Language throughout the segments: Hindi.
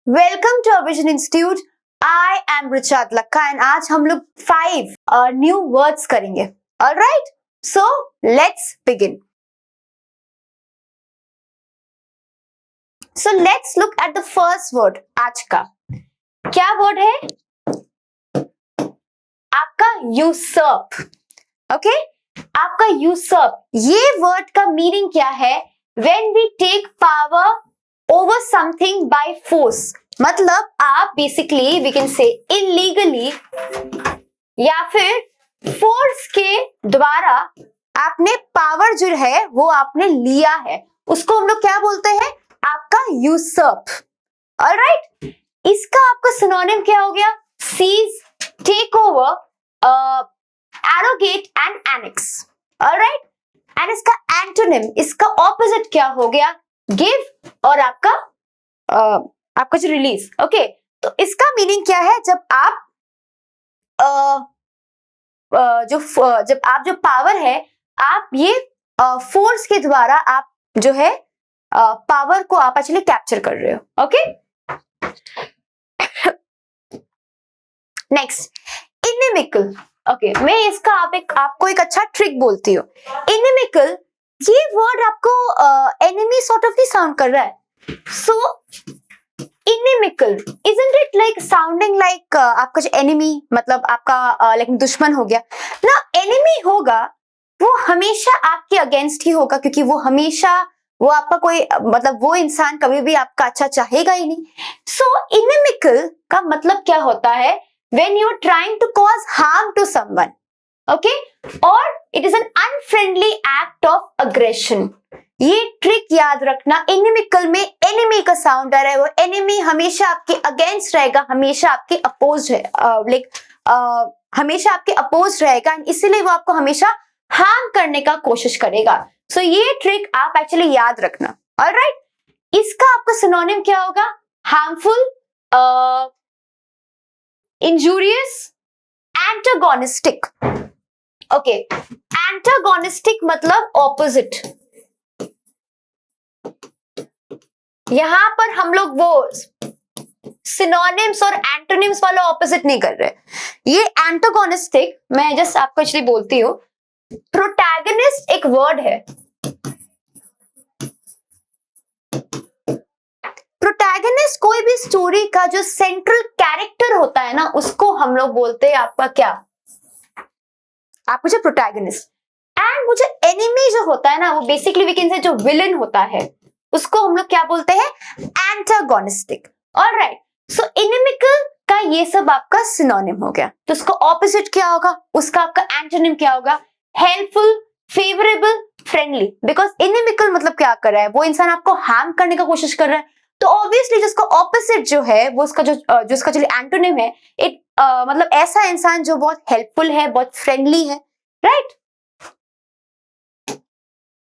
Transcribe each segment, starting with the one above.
Welcome to Vision Institute. I am Richard Lakka and आज हम लोग 5 न्यू वर्ड्स करेंगे। Alright, so let's begin. So let's look at the first word आज का। क्या वर्ड है आपका? यूसर्प। ओके, आपका यूसर्प, ये वर्ड का मीनिंग क्या है? When we take power over something by force, मतलब आप basically we can say illegally या फिर फोर्स के द्वारा आपने पावर जो है वो आपने लिया है, उसको हम लोग क्या बोलते हैं? आपका यूसर्प। ऑलराइट, इसका आपका सिनोनिम क्या हो गया? Seize, take over, arrogate and annex. Alright, and इसका एंटोनिम, इसका ऑपोजिट क्या हो गया? गिव और आपका जो रिलीज। ओके, तो इसका मीनिंग क्या है? जब आप जब आप जो पावर है, आप ये फोर्स के द्वारा आप जो है पावर को आप एक्चुअली कैप्चर कर रहे हो। Okay, next, inimical. ओके, मैं इसका आपको एक अच्छा ट्रिक बोलती हूँ। इनिमिकल, ये वर्ड आपको enemy sort of he sound कर रहा है। सो inimical, isn't it like sounding like आपका जो एनिमी मतलब आपका लाइक दुश्मन हो गया ना। एनिमी होगा वो हमेशा आपके अगेंस्ट ही होगा, क्योंकि वो हमेशा वो आपका कोई मतलब वो इंसान कभी भी आपका अच्छा चाहेगा ही नहीं। सो इनिमिकल का मतलब क्या होता है? when you are trying to cause harm to someone, okay, or it is an unfriendly act of aggression। ये ट्रिक याद रखना, एनिमिकल में एनिमी का साउंड आ रहा है, वो एनिमी हमेशा आपके अगेंस्ट रहेगा, हमेशा आपके अपोज है, हमेशा आपके अपोज रहेगा, इसीलिए वो आपको हमेशा हार्म करने का कोशिश करेगा। सो ये ट्रिक आप एक्चुअली याद रखना। ऑलराइट, इसका आपका सिनोनिम क्या होगा? Harmful, injurious, antagonistic. Okay, antagonistic मतलब ऑपोजिट। यहां पर हम लोग वो सिनोनिम्स और एंटोनिम्स वाला ऑपोजिट नहीं कर रहे। ये एंटागोनिस्टिक मैं जस्ट आपको एक्चुअली बोलती हूँ। प्रोटैगनिस्ट एक वर्ड है। प्रोटैगनिस्ट कोई भी स्टोरी का जो सेंट्रल कैरेक्टर होता है ना, उसको हम लोग बोलते हैं आपका क्या? आप मुझे प्रोटैगनिस्ट। एंड मुझे एनिमी जो होता है ना, वो बेसिकली वी कैन से जो विलन होता है, उसको हम लोग क्या बोलते हैं? एंटागोनिस्टिक। ऑलराइट, सो इनिमिकल का ये सब आपका सिनोनिम हो गया। तो उसका ऑपोजिट क्या होगा? उसका आपका एंटोनिम क्या होगा? Helpful, favourable, friendly. Because inimical मतलब क्या कर रहा है? वो इंसान आपको हार्म करने का कोशिश कर रहा है, तो ऑब्वियसली जिसका ऑपोजिट जो है वो उसका जो उसका जो एंटोनिम है, एक मतलब ऐसा इंसान जो बहुत हेल्पफुल है, बहुत फ्रेंडली है। Right,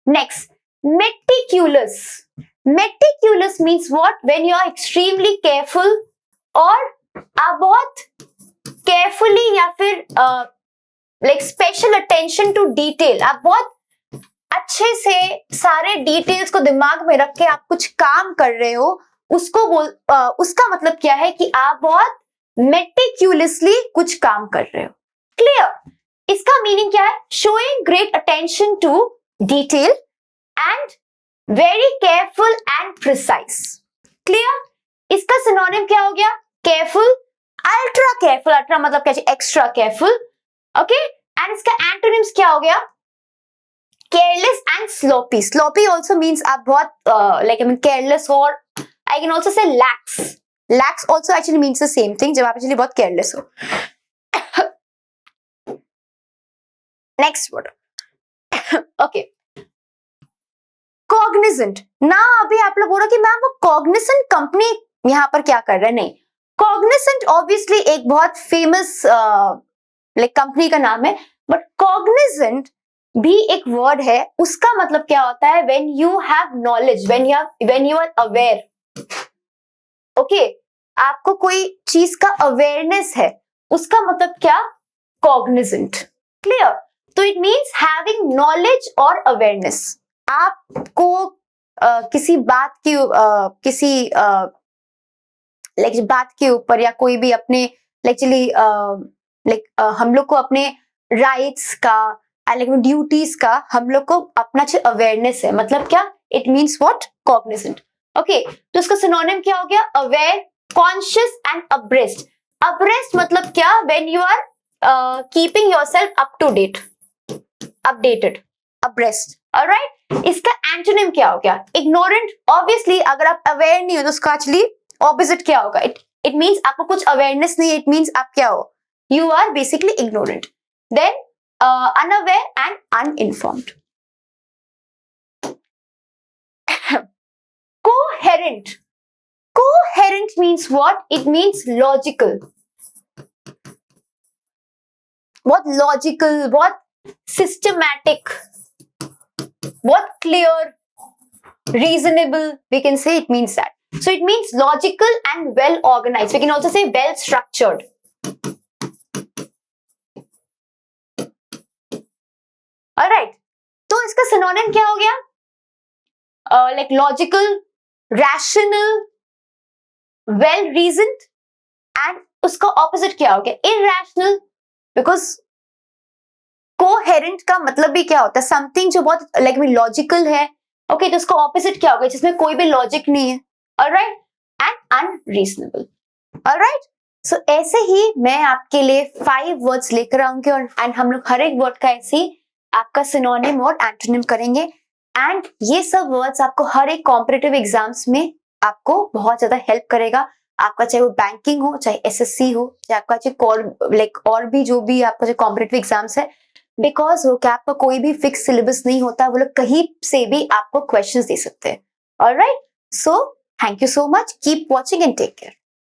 next, meticulous। meticulous means what? when you are extremely careful और आप बहुत carefully या फिर like special attention to detail, आप बहुत अच्छे से सारे डिटेल्स को दिमाग में रख के आप कुछ काम कर रहे हो, उसका मतलब क्या है कि आप बहुत meticulously कुछ काम कर रहे हो। क्लियर? इसका मीनिंग क्या है? showing great attention to detail and very careful and precise। Clear? इसका सिनोनिम क्या हो गया? Careful, ultra careful. अल्ट्रा मतलब क्या? Extra careful. ओके, एंड इसका एंटोनिम्स क्या हो गया? Careless and sloppy. Sloppy also means आप बहुत लाइक आई मीन केयरलेस, और I can also say lakhs. Lakhs also actually means the same thing, जब आप एक्चुअली बहुत केयरलेस हो। नेक्स्ट वर्ड, ओके, कॉग्निजेंट ना। अभी आप लोग बोल रहे कि मैम वो कॉग्निजेंट कंपनी यहां पर क्या कर रहे हैं? नहीं, कॉग्निजेंट ऑब्वियसली एक बहुत फेमस लाइक कंपनी का नाम है, बट कॉग्निजेंट भी एक वर्ड है। उसका मतलब क्या होता है? When you have knowledge, when you are aware. Okay, आपको कोई चीज का अवेयरनेस है, उसका मतलब क्या? कॉग्निजेंट। क्लियर? तो इट मीन्स हैविंग नॉलेज और अवेयरनेस। आपको किसी बात की किसी लाइक बात के ऊपर या कोई भी अपने एक्चुअली हम लोग को अपने राइट्स का लाइक ड्यूटीज का हम लोग को अपना जो अवेयरनेस है, मतलब क्या, it means what, cognizant. Okay, तो इसका सिनोनिम क्या हो गया, aware, conscious and abreast. Abreast मतलब क्या, when you are keeping yourself up to date, updated, abreast. Alright, इसका एंटोनिम क्या हो गया, इग्नोरेंट। ऑब्वियसली अगर आप अवेयर नहीं हो तो उसका एक्चुअली ऑपोजिट क्या होगा, इट मीन्स आपको कुछ अवेयरनेस नहीं है, इट मीन्स आप क्या हो, you are basically ignorant. Then unaware and uninformed. Coherent. Coherent means what? It means logical. What logical, what systematic, what clear, reasonable, we can say it means that. So it means logical and well organized. We can also say well structured. Alright, तो इसका सिनोनिम क्या हो गया, like logical, rational, well reasoned, and उसका ऑपोजिट क्या हो गया, इरैशनल। बिकॉज कोहेरेंट का मतलब भी क्या होता है, समथिंग जो बहुत लाइक लॉजिकल है। ओके, तो उसका ऑपोजिट क्या हो गया, जिसमें कोई भी लॉजिक नहीं है। Alright, and unreasonable. ऑलराइट, सो ऐसे ही मैं आपके लिए 5 वर्ड्स लेकर आऊंगी और एंड हम लोग हर एक वर्ड का ऐसे ही आपका सिनोनिम और एंटोनिम करेंगे। एंड ये सब वर्ड्स आपको हर एक कॉम्पिटिटिव एग्जाम्स में आपको बहुत ज्यादा हेल्प करेगा। आपका चाहे वो बैंकिंग हो, चाहे एसएससी हो, चाहे आपका चाहे लाइक और भी जो भी आपका जो कॉम्पिटिटिव एग्जाम्स है, बिकॉज वो कैप का कोई भी फिक्स सिलेबस नहीं होता, वो लोग कहीं से भी आपको क्वेश्चंस दे सकते हैं। Alright, so thank you so much, keep watching and take care.